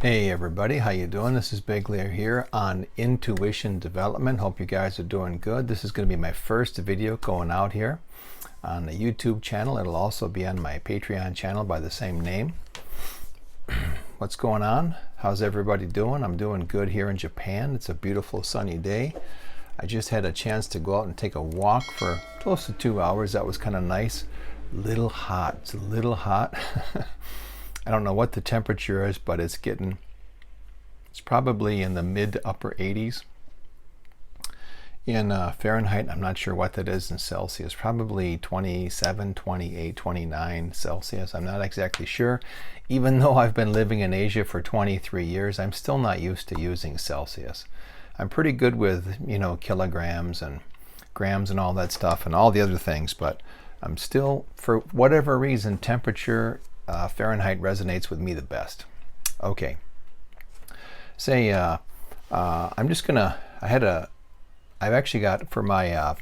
Hey everybody, how you doing? This is Big Lear here on Intuition Development. Hope you guys are doing good. This is going to be my first video going out here on the YouTube channel. It'll also be on my Patreon channel by the same name. What's going on? How's everybody doing? I'm doing good here in Japan. It's a beautiful sunny day. I just had a chance to go out and take a walk for close to 2 hours. That was kind of nice. Little hot. It's a little hot. I don't know what the temperature is, but it's probably in the mid to upper 80s in Fahrenheit. I'm not sure what that is in Celsius. Probably 27, 28, 29 Celsius. I'm not exactly sure. Even though I've been living in Asia for 23 years, I'm still not used to using Celsius. I'm pretty good with, kilograms and grams and all that stuff and all the other things, but I'm still, for whatever reason, temperature Fahrenheit resonates with me the best. Okay. I'm just gonna, I've actually got, for my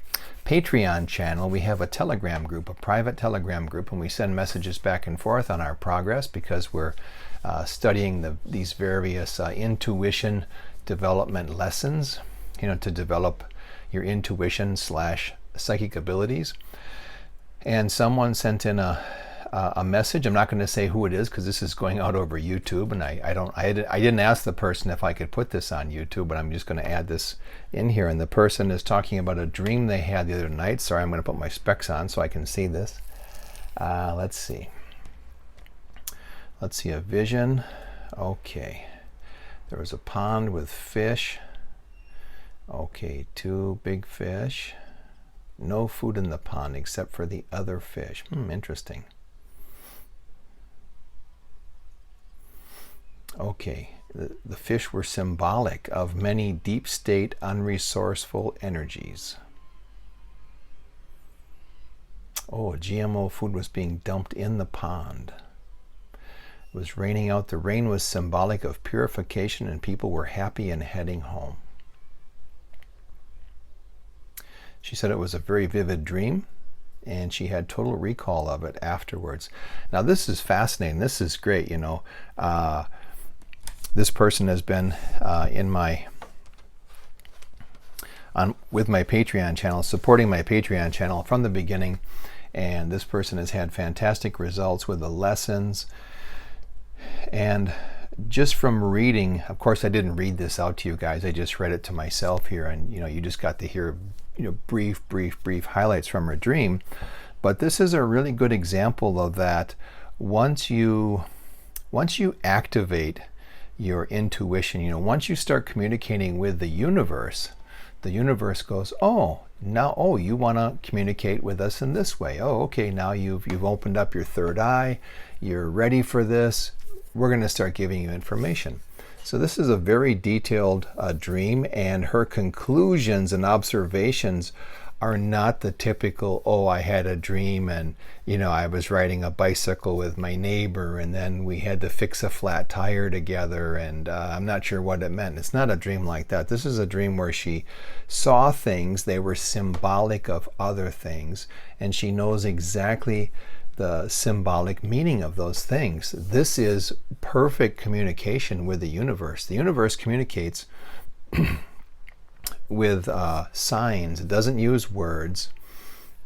Patreon channel, we have a Telegram group, a private Telegram group, and we send messages back and forth on our progress because we're studying these various intuition development lessons, to develop your intuition / psychic abilities. And someone sent in a message. I'm not going to say who it is because this is going out over YouTube, and I didn't ask the person if I could put this on YouTube, but I'm just going to add this in here. And the person is talking about a dream they had the other night. Sorry, I'm going to put my specs on so I can see this. Let's see, a vision. Okay, there was a pond with fish. Okay, 2 big fish. No food in the pond except for the other fish. Interesting. Okay, the fish were symbolic of many deep state, unresourceful energies. Oh, GMO food was being dumped in the pond. It was raining out. The rain was symbolic of purification, and people were happy and heading home. She said it was a very vivid dream, and she had total recall of it afterwards. Now, this is fascinating. This is great, This person has been with my Patreon channel, supporting my Patreon channel from the beginning, and this person has had fantastic results with the lessons. And just from reading, of course I didn't read this out to you guys, I just read it to myself here, and you just got to hear brief highlights from her dream. But this is a really good example of that. Once you activate your intuition, once you start communicating with the universe goes, you want to communicate with us in this way. Oh, okay, now you've opened up your third eye, you're ready for this, we're going to start giving you information. So this is a very detailed dream, and her conclusions and observations are not the typical, I had a dream and I was riding a bicycle with my neighbor and then we had to fix a flat tire together, and I'm not sure what it meant. It's not a dream like that. This is a dream where she saw things, they were symbolic of other things, and she knows exactly the symbolic meaning of those things. This is perfect communication with the universe. The universe communicates with signs. It doesn't use words.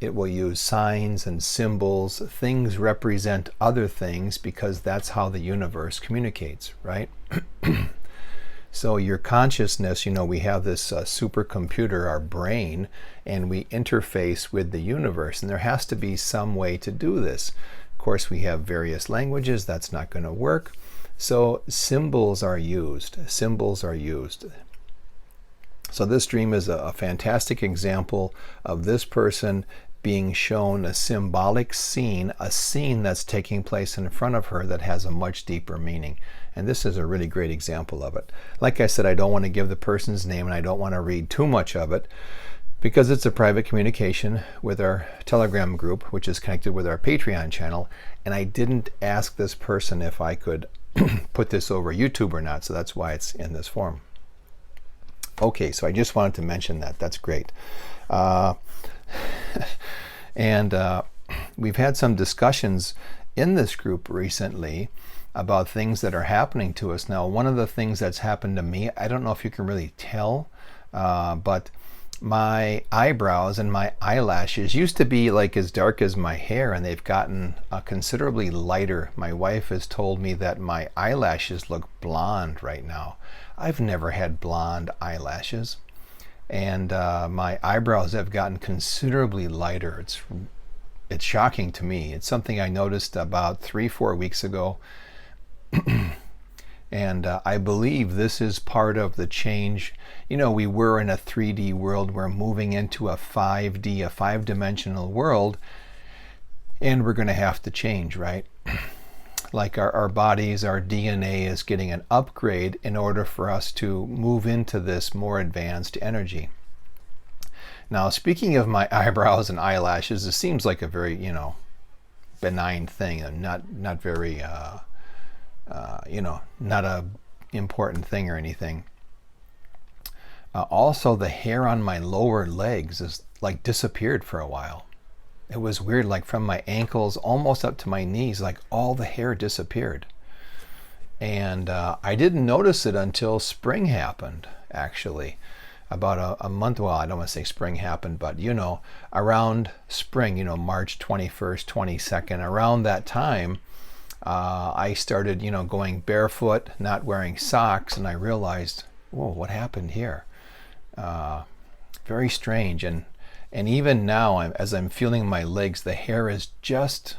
It will use signs and symbols. Things represent other things because that's how the universe communicates, right? So your consciousness, we have this supercomputer, our brain, and we interface with the universe, and there has to be some way to do this. Of course, we have various languages. That's not going to work. So symbols are used. So this dream is a fantastic example of this person being shown a symbolic scene, a scene that's taking place in front of her that has a much deeper meaning. And this is a really great example of it. Like I said, I don't want to give the person's name, and I don't want to read too much of it because it's a private communication with our Telegram group, which is connected with our Patreon channel. And I didn't ask this person if I could put this over YouTube or not, so that's why it's in this form. Okay, so I just wanted to mention that. That's great. And we've had some discussions in this group recently about things that are happening to us. Now, one of the things that's happened to me, I don't know if you can really tell, but my eyebrows and my eyelashes used to be like as dark as my hair, and they've gotten considerably lighter. My wife has told me that my eyelashes look blonde right now. I've never had blonde eyelashes. And my eyebrows have gotten considerably lighter. It's shocking to me. It's something I noticed about 3-4 weeks ago. And I believe this is part of the change. You know, we were in a 3D world. We're moving into a 5D, a 5-dimensional world. And we're going to have to change, right? Like our bodies, our DNA is getting an upgrade in order for us to move into this more advanced energy. Now, speaking of my eyebrows and eyelashes, this seems like a very, benign thing, and not very, not a important thing or anything. Also, the hair on my lower legs is like disappeared for a while. It was weird, like from my ankles almost up to my knees, like all the hair disappeared. And I didn't notice it until spring happened, actually. About a month, well, I don't want to say spring happened, but around spring, March 21st, 22nd, around that time, I started, going barefoot, not wearing socks, and I realized, whoa, what happened here? Very strange. And even now, as I'm feeling my legs, the hair is just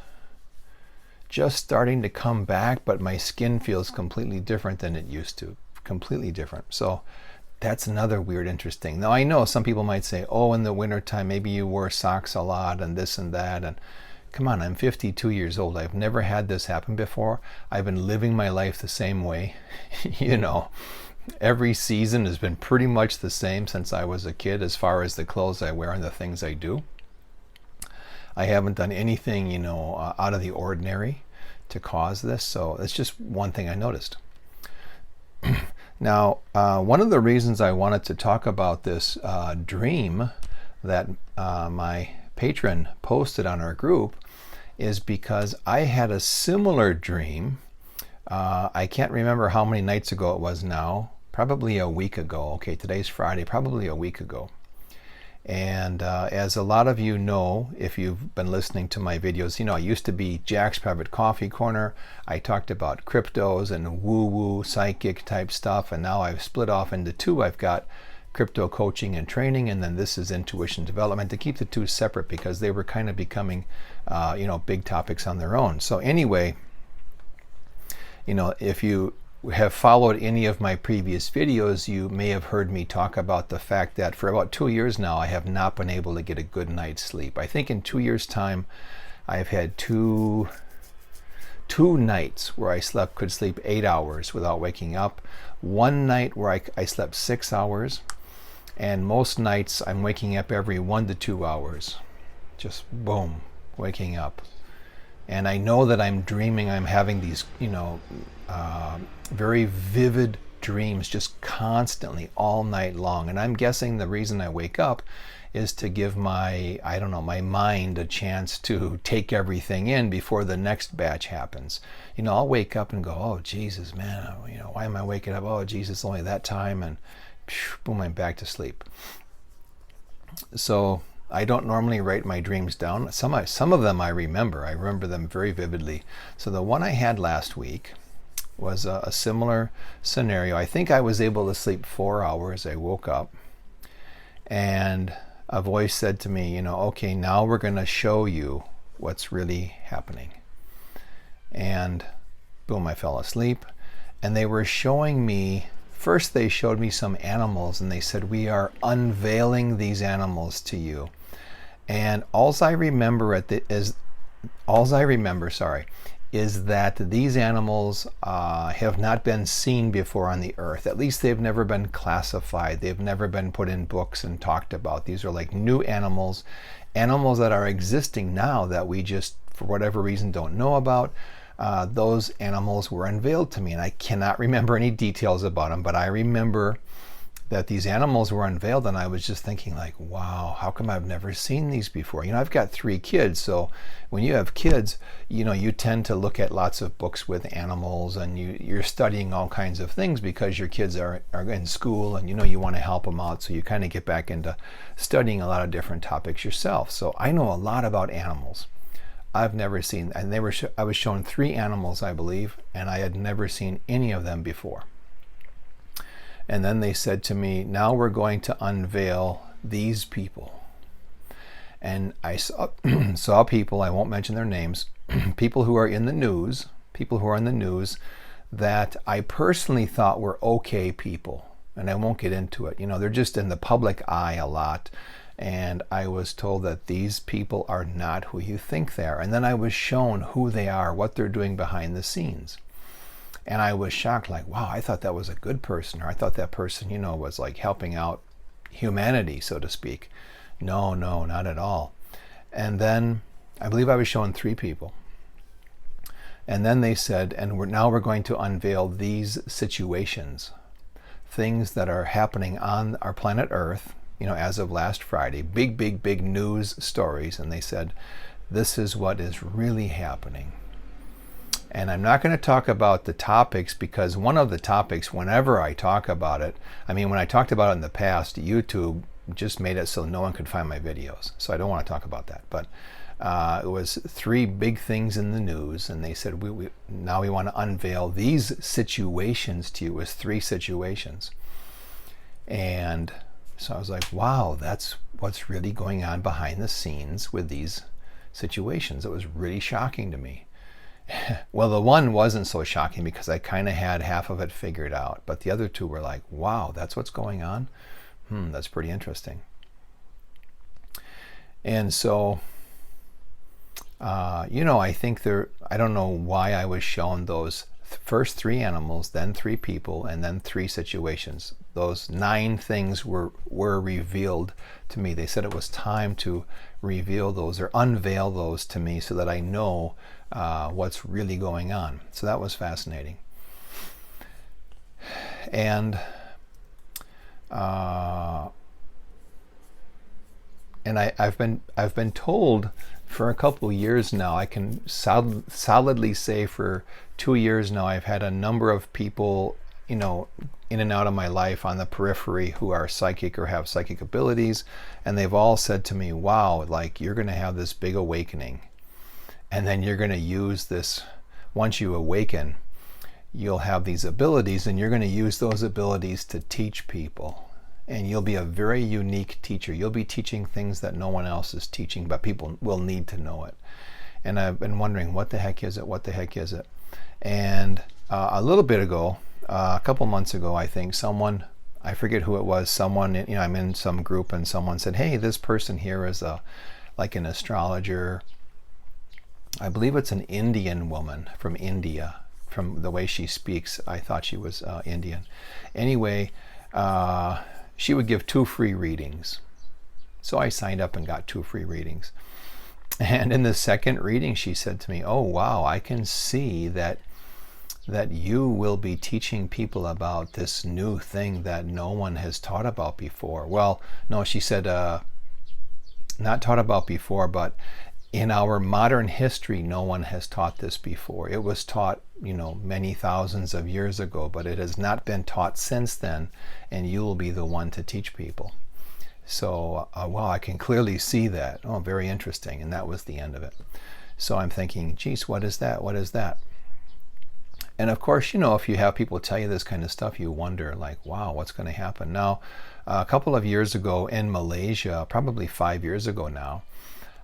starting to come back, but my skin feels completely different than it used to. Completely different. So that's another weird, interesting. Now, I know some people might say, oh, in the wintertime, maybe you wore socks a lot and this and that. And come on, I'm 52 years old. I've never had this happen before. I've been living my life the same way. Every season has been pretty much the same since I was a kid, as far as the clothes I wear and the things I do. I haven't done anything, out of the ordinary to cause this. So it's just one thing I noticed. Now, one of the reasons I wanted to talk about this dream that my patron posted on our group is because I had a similar dream. I can't remember how many nights ago it was now. Probably a week ago. Okay, today's Friday, probably a week ago. And as a lot of you know, if you've been listening to my videos, I used to be Jack's Private Coffee Corner. I talked about cryptos and woo-woo psychic type stuff, and now I've split off into two. I've got crypto coaching and training, and then this is intuition development, to keep the two separate because they were kind of becoming, big topics on their own. So anyway, if you have followed any of my previous videos, you may have heard me talk about the fact that for about 2 years now, I have not been able to get a good night's sleep. I think in 2 years' time, I've had two nights where I could sleep 8 hours without waking up. One night where I slept 6 hours. And most nights I'm waking up every 1 to 2 hours. Just boom, waking up. And I know that I'm dreaming, I'm having these, very vivid dreams just constantly all night long. And I'm guessing the reason I wake up is to give my mind a chance to take everything in before the next batch happens. I'll wake up and go, oh, Jesus, man, why am I waking up? Oh, Jesus, only that time. And boom, I'm back to sleep. So I don't normally write my dreams down. Some of them I remember them very vividly. So the one I had last week was a similar scenario. I think I was able to sleep 4 hours. I woke up and a voice said to me, okay, now we're going to show you what's really happening. And boom, I fell asleep. And they were showing me, first they showed me some animals, and they said, we are unveiling these animals to you. And all I remember is that these animals have not been seen before on the earth. At least they've never been classified. They've never been put in books and talked about. These are like new animals that are existing now that we just, for whatever reason, don't know about. Those animals were unveiled to me, and I cannot remember any details about them, but I remember that these animals were unveiled, and I was just thinking like, wow, how come I've never seen these before? I've got 3 kids, so when you have kids, you tend to look at lots of books with animals, and you're studying all kinds of things because your kids are in school, and you want to help them out, so you kind of get back into studying a lot of different topics yourself. So I know a lot about animals. I've never seen, and I was shown 3 animals, I believe, and I had never seen any of them before. And then they said to me, now we're going to unveil these people. And I saw people, I won't mention their names, people who are in the news, that I personally thought were okay people. And I won't get into it. They're just in the public eye a lot. And I was told that these people are not who you think they are. And then I was shown who they are, what they're doing behind the scenes. And I was shocked, like, wow, I thought that was a good person, or I thought that person, was like helping out humanity, so to speak. No, not at all. And then I believe I was shown 3 people. And then they said, and now we're going to unveil these situations, things that are happening on our planet Earth, as of last Friday, big news stories. And they said, this is what is really happening. And I'm not going to talk about the topics, because one of the topics, whenever I talk about it, when I talked about it in the past, YouTube just made it so no one could find my videos. So I don't want to talk about that. But it was 3 big things in the news, and they said, now we want to unveil these situations to you. It was 3 situations. And so I was like, wow, that's what's really going on behind the scenes with these situations. It was really shocking to me. Well, the one wasn't so shocking because I kind of had half of it figured out, but the other 2 were like, wow, that's what's going on? That's pretty interesting. And so, I think I don't know why I was shown those first 3 animals, then 3 people, and then 3 situations. Those 9 things were revealed to me. They said it was time to reveal those or unveil those to me so that I know what's really going on. So that was fascinating. And I've been told for a couple of years now, I can solidly say for 2 years now, I've had a number of people, in and out of my life on the periphery who are psychic or have psychic abilities, and they've all said to me, wow, like, you're going to have this big awakening, and then you're going to use this. Once you awaken, you'll have these abilities, and you're going to use those abilities to teach people, and you'll be a very unique teacher. You'll be teaching things that no one else is teaching, but people will need to know it. And I've been wondering, what the heck is it? And a little bit ago, a couple months ago, I think someone, I forget who it was, someone, I'm in some group, and someone said, hey, this person here is like an astrologer. I believe it's an Indian woman from India. From the way she speaks, I thought she was Indian. Anyway, she would give 2 free readings. So I signed up and got 2 free readings. And in the second reading, she said to me, oh, wow, I can see that you will be teaching people about this new thing that no one has taught about before. Well, no, she said, not taught about before, but in our modern history, no one has taught this before. It was taught, many thousands of years ago, but it has not been taught since then, and you will be the one to teach people. So, wow, I can clearly see that. Oh, very interesting. And that was the end of it. So I'm thinking, geez, what is that? What is that? And of course, if you have people tell you this kind of stuff, you wonder, like, wow, what's going to happen? Now, a couple of years ago in Malaysia, probably 5 years ago now,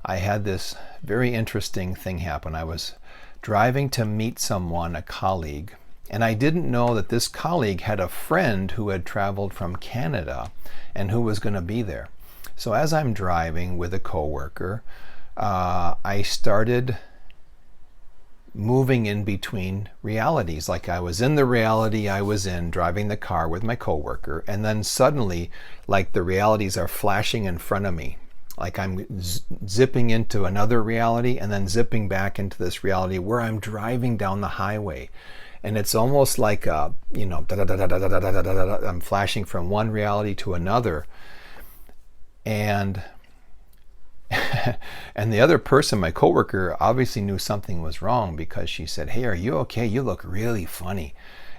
I had this very interesting thing happen. I was driving to meet someone, a colleague, and I didn't know that this colleague had a friend who had traveled from Canada and who was going to be there. So as I'm driving with a coworker, I started moving in between realities. Like I was in the reality I was in, driving the car with my coworker, and then suddenly, like the realities are flashing in front of me. Like I'm zipping into another reality and then zipping back into this reality where I'm driving down the highway. And it's almost like I'm flashing from one reality to another. And and the other person, my coworker, obviously knew something was wrong, because she said, "Hey, are you okay? You look really funny."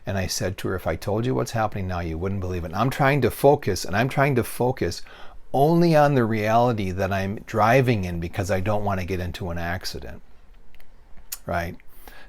And I said to her, "If I told you what's happening now, you wouldn't believe it." And I'm trying to focus only on the reality that I'm driving in, because I don't want to get into an accident, right?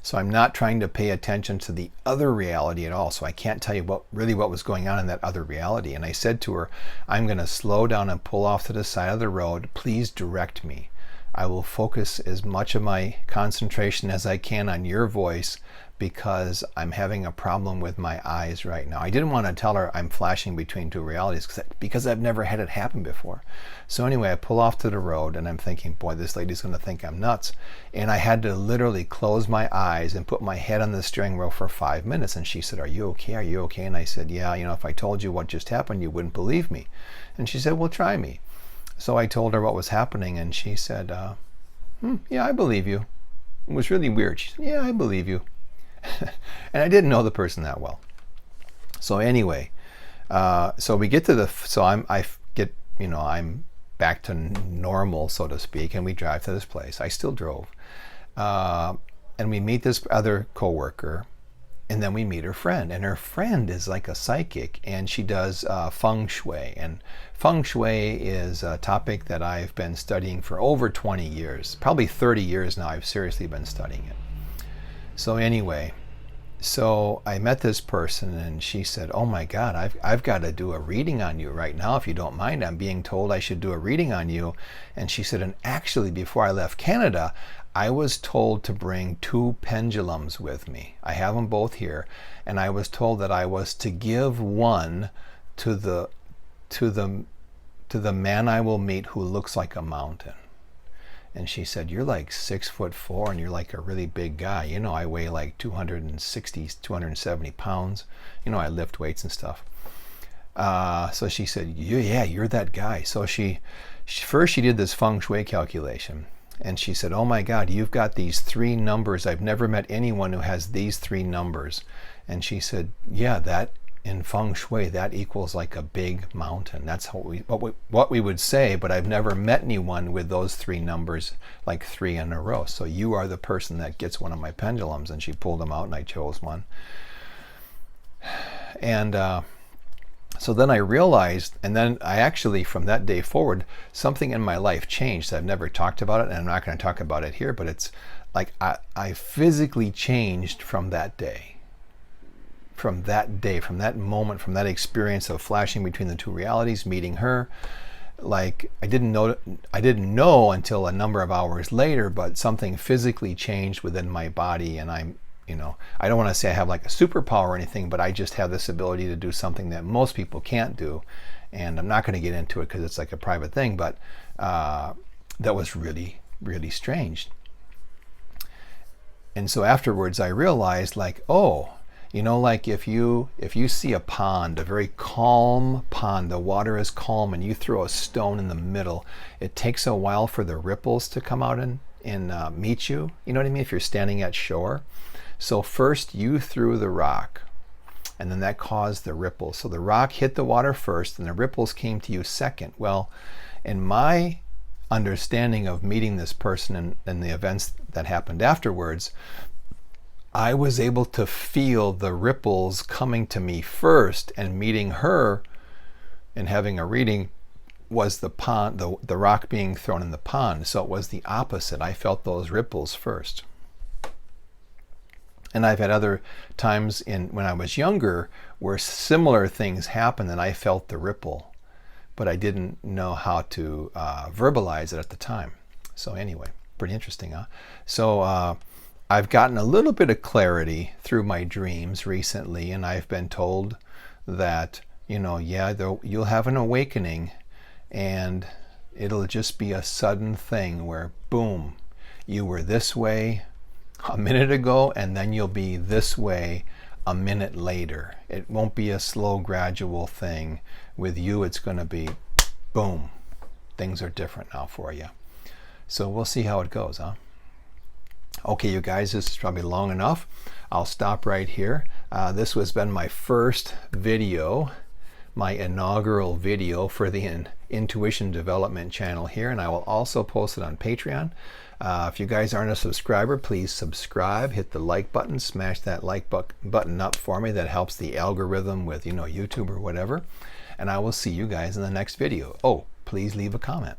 So I'm not trying to pay attention to the other reality at all. So I can't tell you what was going on in that other reality. And I said to her, "I'm going to slow down and pull off to the side of the road. Please direct me. I will focus as much of my concentration as I can on your voice, because I'm having a problem with my eyes right now." I didn't want to tell her I'm flashing between two realities, because I've never had it happen before. So anyway, I pull off to the road, and I'm thinking, boy, this lady's going to think I'm nuts. And I had to literally close my eyes and put my head on the steering wheel for 5 minutes. And she said, "Are you okay? Are you okay?" And I said, "Yeah, if I told you what just happened, you wouldn't believe me." And she said, "Well, try me." So I told her what was happening, and she said, "Yeah, I believe you." It was really weird. She said, "Yeah, I believe you." And I didn't know the person that well. So anyway, so we get to I'm back to normal, so to speak, and we drive to this place. I still drove, and we meet this other coworker, and then we meet her friend, and her friend is like a psychic, and she does feng shui. And feng shui is a topic that I've been studying for over 20 years, probably 30 years now. I've seriously been studying it. So anyway, so I met this person, and she said, "Oh my God, I've got to do a reading on you right now, if you don't mind. I'm being told I should do a reading on you." And she said, "And actually, before I left Canada, I was told to bring 2 pendulums with me. I have them both here, and I was told that I was to give one to the man I will meet, who looks like a mountain." And she said, "You're like 6'4", and you're like a really big guy. I weigh like 260, 270 pounds. I lift weights and stuff." So she said, "Yeah, you're that guy." So she did this feng shui calculation, and she said, "Oh my God, you've got these 3 numbers. I've never met anyone who has these 3 numbers." And she said, "Yeah, that in feng shui, that equals like a big mountain. That's what we would say, but I've never met anyone with those 3 numbers, like 3 in a row. So you are the person that gets one of my pendulums." And she pulled them out, and I chose one. And so then I realized, and then I actually, from that day forward, something in my life changed. I've never talked about it, and I'm not going to talk about it here, but it's like I physically changed from that day. From that moment, from that experience of flashing between the 2 realities, meeting her. Like I didn't know until a number of hours later, but something physically changed within my body. And I don't want to say I have like a superpower or anything, but I just have this ability to do something that most people can't do. And I'm not going to get into it because it's like a private thing, but that was really, really strange. And so afterwards I realized, like, like if you see a pond, a very calm pond, the water is calm, and you throw a stone in the middle, it takes a while for the ripples to come out and meet you. You know what I mean? If you're standing at shore. So first you threw the rock, and then that caused the ripples. So the rock hit the water first, and the ripples came to you second. Well, in my understanding of meeting this person and the events that happened afterwards, I was able to feel the ripples coming to me first, and meeting her and having a reading was the pond, the rock being thrown in the pond. So it was the opposite. I felt those ripples first. And I've had other times when I was younger where similar things happened and I felt the ripple, but I didn't know how to verbalize it at the time. So anyway, pretty interesting, huh? So I've gotten a little bit of clarity through my dreams recently, and I've been told that, you'll have an awakening, and it'll just be a sudden thing where, boom, you were this way a minute ago, and then you'll be this way a minute later. It won't be a slow, gradual thing. With you, it's going to be, boom, things are different now for you. So we'll see how it goes, huh? Okay, you guys, this is probably long enough. I'll stop right here. This has been my first video, my inaugural video for the Intuition Development channel here, and I will also post it on Patreon. If you guys aren't a subscriber, please subscribe, hit the like button, smash that like button up for me. That helps the algorithm with, YouTube or whatever. And I will see you guys in the next video. Oh, please leave a comment.